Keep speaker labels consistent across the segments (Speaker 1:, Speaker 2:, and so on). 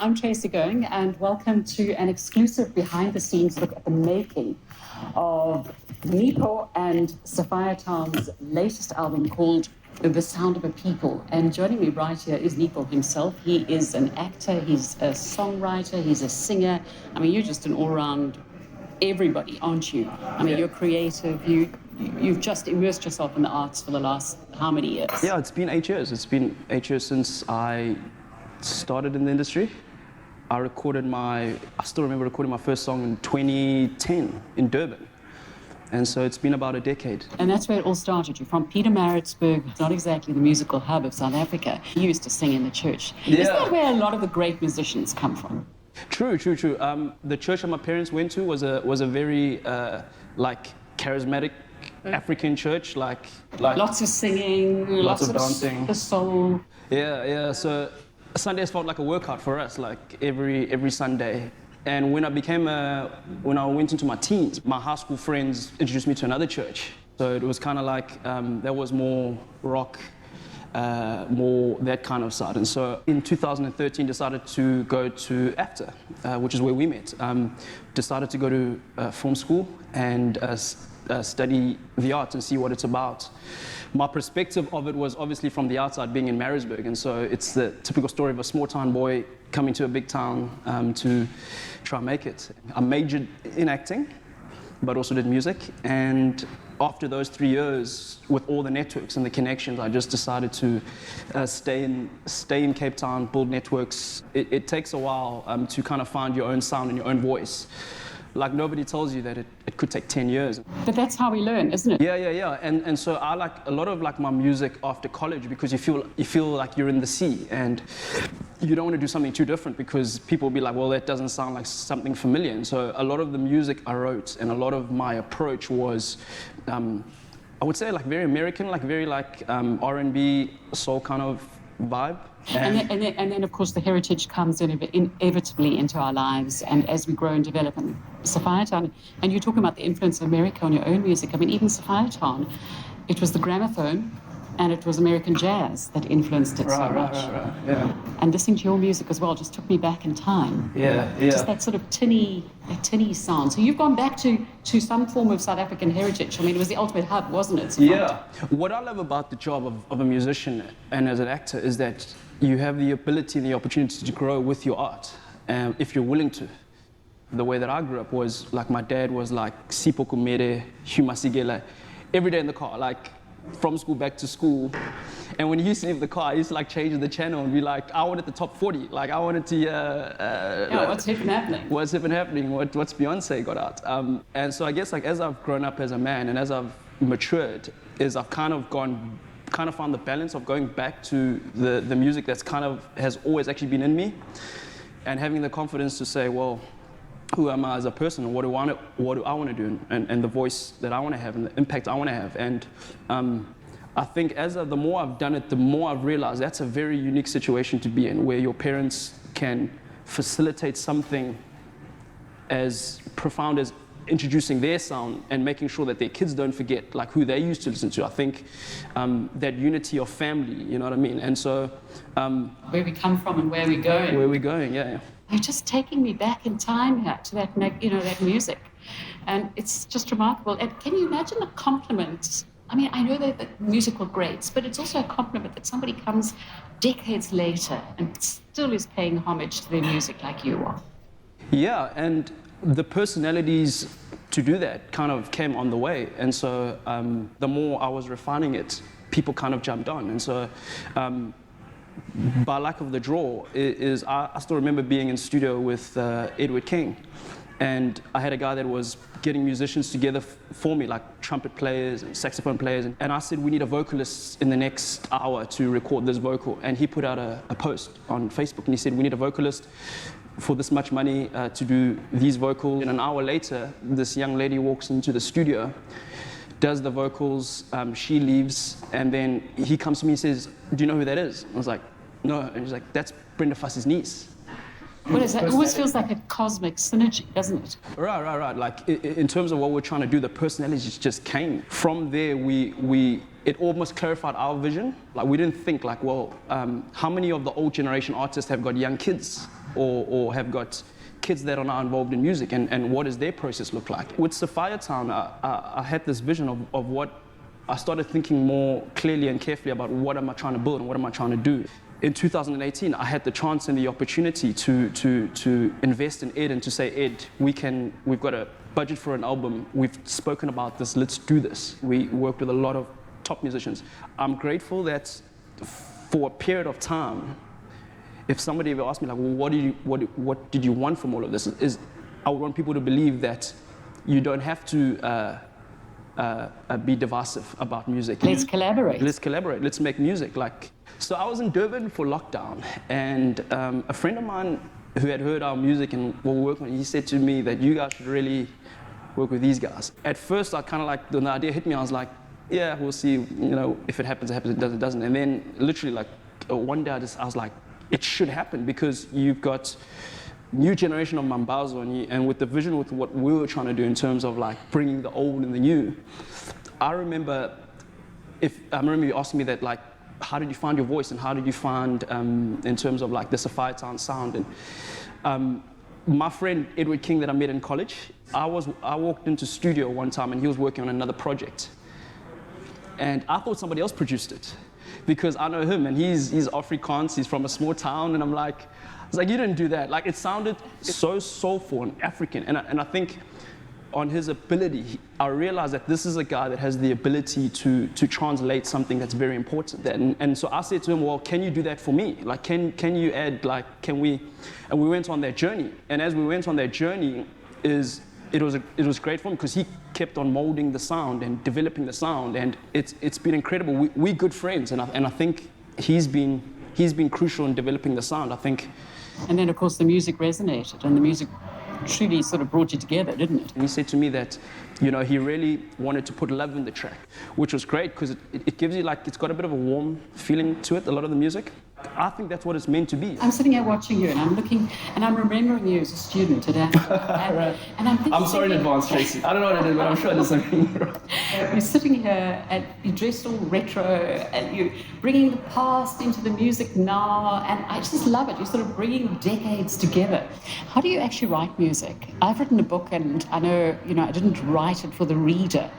Speaker 1: I'm Tracy Going, and welcome to an exclusive behind-the-scenes look at the making of Nepo and Sophia Town's latest album called The Sound of a People. And joining me right here is Nepo himself. He is an actor, he's a songwriter, he's a singer. I mean, you're just an all-round everybody, aren't you? I mean, you're creative, you've just immersed yourself in the arts for the last how many years?
Speaker 2: Yeah, it's been 8 years. It's been 8 years since I started in the industry. I still remember recording my first song in 2010 in Durban. And so it's been about a decade.
Speaker 1: And that's where it all started. You're from Pietermaritzburg, not exactly the musical hub of South Africa. You used to sing in the church. Yeah. Is that where a lot of the great musicians come from?
Speaker 2: True. The church that my parents went to was a very charismatic African church, like
Speaker 1: lots of singing, lots of dancing, the soul.
Speaker 2: Yeah. So Sundays felt like a workout for us, like every Sunday. And when I went into my teens, my high school friends introduced me to another church. So it was kind of like that was more rock, more that kind of side. And so in 2013, decided to go to AFTA, which is where we met. Decided to go to film school and study the arts and see what it's about. My perspective of it was obviously from the outside, being in Maritzburg, and so it's the typical story of a small town boy coming to a big town to try and make it. I majored in acting, but also did music, and after those 3 years, with all the networks and the connections, I just decided to stay in Cape Town, build networks. It takes a while to kind of find your own sound and your own voice. Like, nobody tells you that it could take 10 years.
Speaker 1: But that's how we learn, isn't it?
Speaker 2: Yeah. And so I like a lot of my music after college, because you feel like you're in the sea and you don't want to do something too different, because people will be like, well, that doesn't sound like something familiar. And so a lot of the music I wrote and a lot of my approach was, I would say, very American, very R&B, soul kind of vibe.
Speaker 1: And then, of course, the heritage comes inevitably into our lives, and as we grow and develop. And Sophia Town, and you're talking about the influence of America on your own music. I mean, even Sophia Town, it was the gramophone, and it was American jazz that influenced it so much.
Speaker 2: Right, yeah.
Speaker 1: And listening to your music as well just took me back in time.
Speaker 2: Yeah.
Speaker 1: Just that sort of tinny sound. So you've gone back to some form of South African heritage. I mean, it was the ultimate hub, wasn't it?
Speaker 2: Yeah. What I love about the job of a musician and as an actor is that you have the ability and the opportunity to grow with your art, if you're willing to. The way that I grew up was, my dad was Sipho Kumere, Huma Sigela, every day in the car, from school back to school. And when he used to leave the car, I used to change the channel and be like, I wanted the top 40. I wanted to
Speaker 1: what's hip and happening?
Speaker 2: What's hip and happening? What's Beyonce got out? And so I guess as I've grown up as a man and as I've matured, is I've kind of found the balance of going back to the music that's has always actually been in me, and having the confidence to say, well, who am I as a person, and what do I want to do, and the voice that I want to have, and the impact I want to have. And I think the more I've done it, the more I've realized that's a very unique situation to be in, where your parents can facilitate something as profound as introducing their sound and making sure that their kids don't forget who they used to listen to. I think that unity of family, you know what I mean? And so
Speaker 1: where we come from and where we're going.
Speaker 2: Where we're going, yeah.
Speaker 1: You're just taking me back in time here to that, that music. And it's just remarkable. And can you imagine the compliment? I mean, I know they're the musical greats, but it's also a compliment that somebody comes decades later and still is paying homage to their music like you are.
Speaker 2: Yeah, and the personalities to do that kind of came on the way. And so the more I was refining it, people kind of jumped on. And so by luck of the draw, I still remember being in studio with Edward King. And I had a guy that was getting musicians together for me, trumpet players and saxophone players. And I said, we need a vocalist in the next hour to record this vocal. And he put out a post on Facebook, and he said, we need a vocalist for this much money to do these vocals. And an hour later, this young lady walks into the studio, does the vocals, she leaves, and then he comes to me and says, do you know who that is? I was like, no. And he's like, that's Brenda Fuss's niece.
Speaker 1: What is that? It always feels like a cosmic synergy, doesn't it?
Speaker 2: Right. In terms of what we're trying to do, the personalities just came. From there, it almost clarified our vision. We didn't think how many of the old generation artists have got young kids? or have got kids that are now involved in music, and what does their process look like. With Sophia Town, I had this vision of what I started thinking more clearly and carefully about what am I trying to build and what am I trying to do. In 2018, I had the chance and the opportunity to invest in Ed and to say, Ed, we've got a budget for an album. We've spoken about this. Let's do this. We worked with a lot of top musicians. I'm grateful that for a period of time, if somebody ever asked me, like, well, what did you want from all of this? I would want people to believe that you don't have to be divisive about music.
Speaker 1: Let's collaborate.
Speaker 2: Let's collaborate. Let's make music. So I was in Durban for lockdown, and a friend of mine who had heard our music and what we worked on, he said to me that you guys should really work with these guys. At first, I kind of like, when the idea hit me, I was like, yeah, we'll see, if it happens, it happens, it doesn't. And then literally one day I was like, it should happen, because you've got new generation of Mambazo and with the vision with what we were trying to do in terms of like bringing the old and the new. I remember you asking me that, like, how did you find your voice and how did you find in terms of like the Sophia Town sound? And my friend Edward King that I met in college, I walked into studio one time and he was working on another project. And I thought somebody else produced it, because I know him and he's Afrikaans, he's from a small town, and I was like, you didn't do that. Like, it sounded so soulful and African, and I think on his ability, I realized that this is a guy that has the ability to translate something that's very important. And so I said to him, well, can you do that for me? Like, can you add, like, can we? And we went on that journey. And as we went on that journey, it was great for him, because he kept on molding the sound and developing the sound, and it's been incredible. We're good friends, and I think he's been crucial in developing the sound, I think.
Speaker 1: And then, of course, the music resonated, and the music truly sort of brought you together, didn't it?
Speaker 2: And he said to me that, he really wanted to put love in the track, which was great, because it gives you, like, it's got a bit of a warm feeling to it, a lot of the music. I think that's what it's meant to be.
Speaker 1: I'm sitting here watching you, and I'm looking, and I'm remembering you as a student at Africa.
Speaker 2: Right.
Speaker 1: And I'm thinking,
Speaker 2: I'm sorry in advance, Tracy. I don't know what I did, but I'm sure I did something wrong.
Speaker 1: You're sitting here, and you're dressed all retro, and you're bringing the past into the music now, and I just love it. You're sort of bringing decades together. How do you actually write music? I've written a book, and I know, I didn't write it for the reader.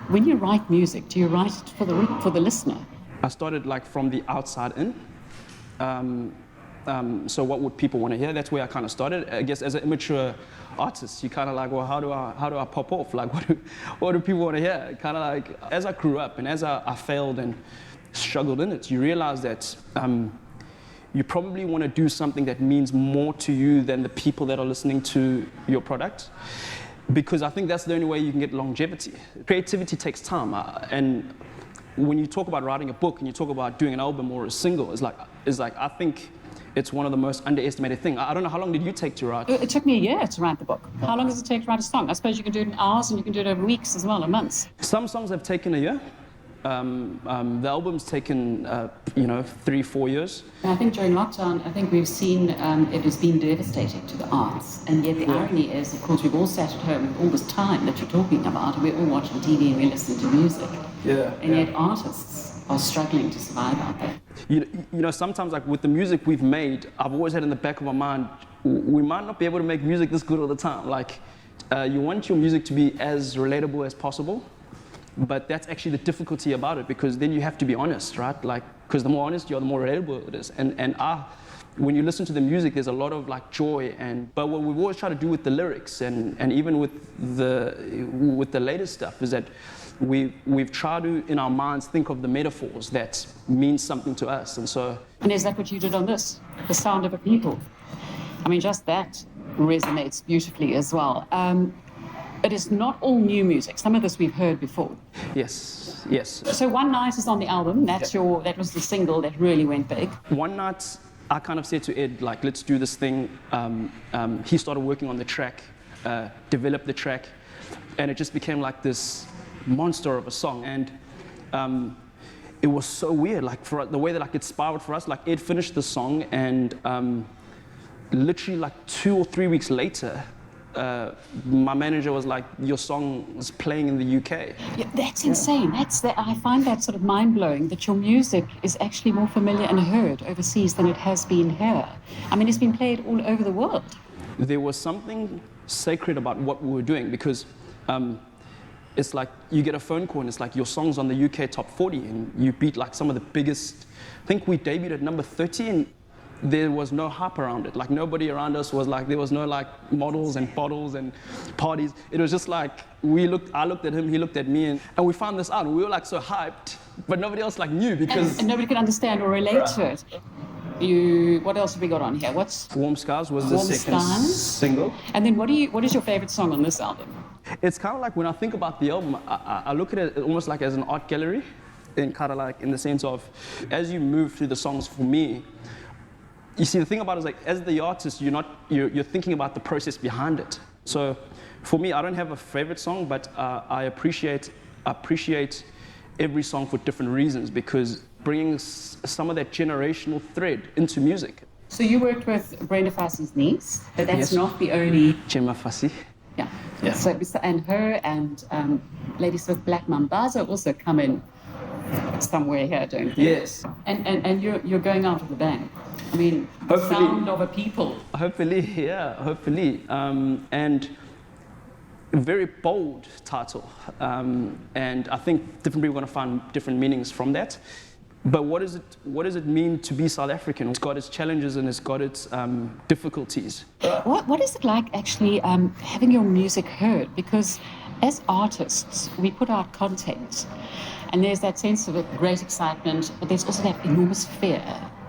Speaker 1: When you write music, do you write it for the listener?
Speaker 2: I started like from the outside in. So what would people want to hear? That's where I kind of started. I guess as an immature artist, you kind of like, well, how do I pop off? Like, what do people want to hear? Kind of like, as I grew up and as I failed and struggled in it, you realize that you probably want to do something that means more to you than the people that are listening to your product. Because I think that's the only way you can get longevity. Creativity takes time, and when you talk about writing a book and you talk about doing an album or a single, it's like I think it's one of the most underestimated things. I don't know, how long did you take to write?
Speaker 1: It took me a year to write the book. How long does it take to write a song? I suppose you can do it in hours, and you can do it over weeks as well, or months.
Speaker 2: Some songs have taken a year. The album's taken 3-4 years.
Speaker 1: And I think during lockdown, I think we've seen it has been devastating to the arts. And yet the irony is, of course, we've all sat at home with all this time that you're talking about, and we're all watching TV and we're listening to music. And yet artists are struggling to survive out there.
Speaker 2: Sometimes, like with the music we've made, I've always had in the back of my mind, we might not be able to make music this good all the time. Like, you want your music to be as relatable as possible. But that's actually the difficulty about it, because then you have to be honest, right? Like, because the more honest you are, the more relatable it is. And when you listen to the music, there's a lot of like joy. But what we've always tried to do with the lyrics and even with the latest stuff is that we've tried to, in our minds, think of the metaphors that mean something to us.
Speaker 1: And is that what you did on this? The Sound of a People? I mean, just that resonates beautifully as well. It is not all new music. Some of this we've heard before.
Speaker 2: Yes.
Speaker 1: So One Night is on the album. That was the single that really went big.
Speaker 2: One Night, I kind of said to Ed, like, let's do this thing. He started working on the track, developed the track, and it just became like this monster of a song. And it was so weird, like the way that like it spiraled for us. Like, Ed finished the song, and literally like 2 or 3 weeks later, my manager was like, your song is playing in the UK.
Speaker 1: Yeah, that's insane. I find that sort of mind-blowing that your music is actually more familiar and heard overseas than it has been here. I mean, it's been played all over the world.
Speaker 2: There was something sacred about what we were doing because it's like you get a phone call and it's like your song's on the UK top 40 and you beat like some of the biggest. I think we debuted at number 30 and there was no hype around it. Like nobody around us was like, there was no like models and bottles and parties. It was just like I looked at him, he looked at me, and we found this out. And we were like so hyped, but nobody else like knew because
Speaker 1: and nobody could understand or relate to it. What else have we got on here? What's
Speaker 2: Warm Skies was the
Speaker 1: Warm
Speaker 2: second
Speaker 1: Skies?
Speaker 2: single.
Speaker 1: And then what is your favorite song on this album?
Speaker 2: It's kind of like when I think about the album, I look at it almost like as an art gallery, and kind of like in the sense of, as you move through the songs for me, you see the thing about it is like, as the artist, you're thinking about the process behind it. So for me, I don't have a favorite song, but I appreciate every song for different reasons because bringing some of that generational thread into music.
Speaker 1: So you worked with Brenda Fassie's niece, but that's
Speaker 2: Yes.
Speaker 1: not the only.
Speaker 2: Gemma Fassie.
Speaker 1: Yeah.
Speaker 2: Yeah.
Speaker 1: So and her and ladies with Black Mambazo also come in somewhere here, don't they?
Speaker 2: Yes.
Speaker 1: And you're going out with a bang. I mean, the
Speaker 2: Hopefully.
Speaker 1: sound of a people.
Speaker 2: Hopefully, yeah, hopefully. And a very bold title. And I think different people are going to find different meanings from that. But what does it mean to be South African? It's got its challenges and it's got its difficulties.
Speaker 1: What is it like actually having your music heard? Because as artists, we put out content, and there's that sense of a great excitement, but there's also that enormous fear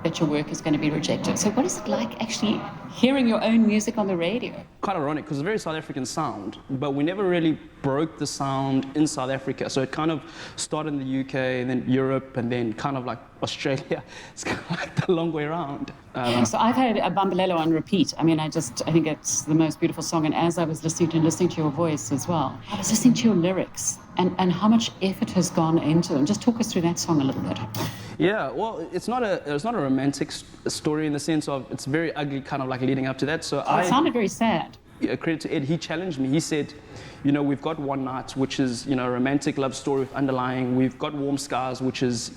Speaker 1: that your work is going to be rejected. So what is it like actually hearing your own music on the radio?
Speaker 2: Quite ironic, because it's a very South African sound, but we never really broke the sound in South Africa. So it kind of started in the UK, and then Europe, and then kind of like Australia. It's kind of like the long way around.
Speaker 1: So I've had a Bambalelo on repeat. I mean, I think it's the most beautiful song. And as I was listening to your voice as well, I was listening to your lyrics and how much effort has gone into them. Just talk us through that song a little bit.
Speaker 2: Yeah, well, it's not a romantic story in the sense of it's very ugly, kind of like leading up to that. So
Speaker 1: It sounded very sad.
Speaker 2: Credit to Ed, he challenged me. He said, we've got One Night, which is, a romantic love story with underlying. We've got Warm Skies, which is,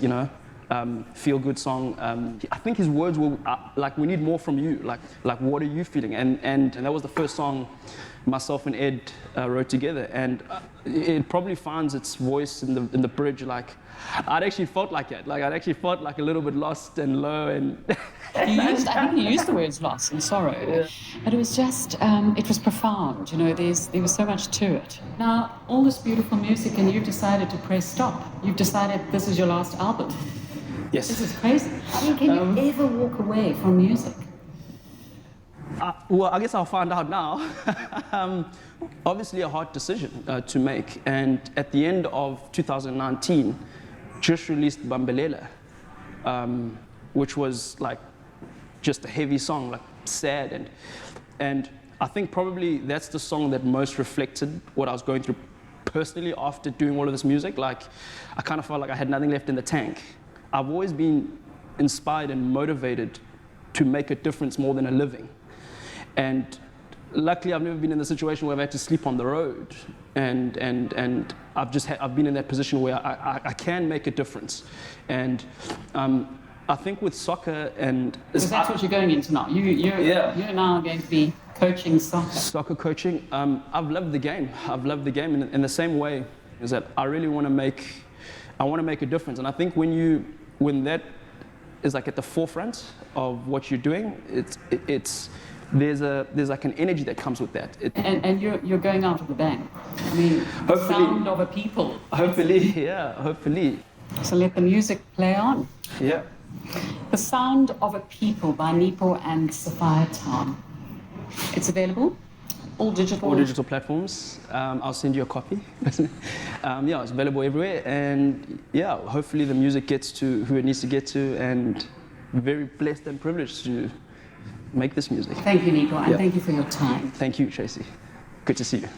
Speaker 2: feel-good song. I think his words were like, we need more from you. Like what are you feeling? And that was the first song myself and Ed wrote together. And it probably finds its voice in the bridge. Like, I'd actually felt like it. Like, I'd actually felt like a little bit lost and low. And
Speaker 1: I think you used the words loss and sorrow. Yeah. But it was just, it was profound. There was so much to it. Now, all this beautiful music, and you've decided to press stop. You've decided this is your last album.
Speaker 2: Yes.
Speaker 1: This is crazy. I mean, can you ever walk away from music?
Speaker 2: Well, I guess I'll find out now. Obviously a hard decision to make. And at the end of 2019, just released Bambalelo, which was like just a heavy song, like sad. And I think probably that's the song that most reflected what I was going through personally after doing all of this music. Like, I kind of felt like I had nothing left in the tank. I've always been inspired and motivated to make a difference more than a living. And luckily, I've never been in the situation where I've had to sleep on the road. And I've been in that position where I can make a difference. And I think with soccer and...
Speaker 1: Because that's what you're going into now. You're now going to be coaching soccer.
Speaker 2: Soccer coaching. I've loved the game. I've loved the game in the same way is that I really want to make a difference. And I think when that is like at the forefront of what you're doing, there's like an energy that comes with that.
Speaker 1: And you're going out with a bang. I mean, the sound of a people.
Speaker 2: Hopefully, yeah, hopefully.
Speaker 1: So let the music play on.
Speaker 2: Yeah.
Speaker 1: The Sound of a People by Nepo and Sophia Tom. It's available? All digital?
Speaker 2: All digital platforms. I'll send you a copy. It's available everywhere. And yeah, hopefully the music gets to who it needs to get to, and very blessed and privileged to make this music.
Speaker 1: Thank you, Nepo, and thank you for your time.
Speaker 2: Thank you, Tracy. Good to see you.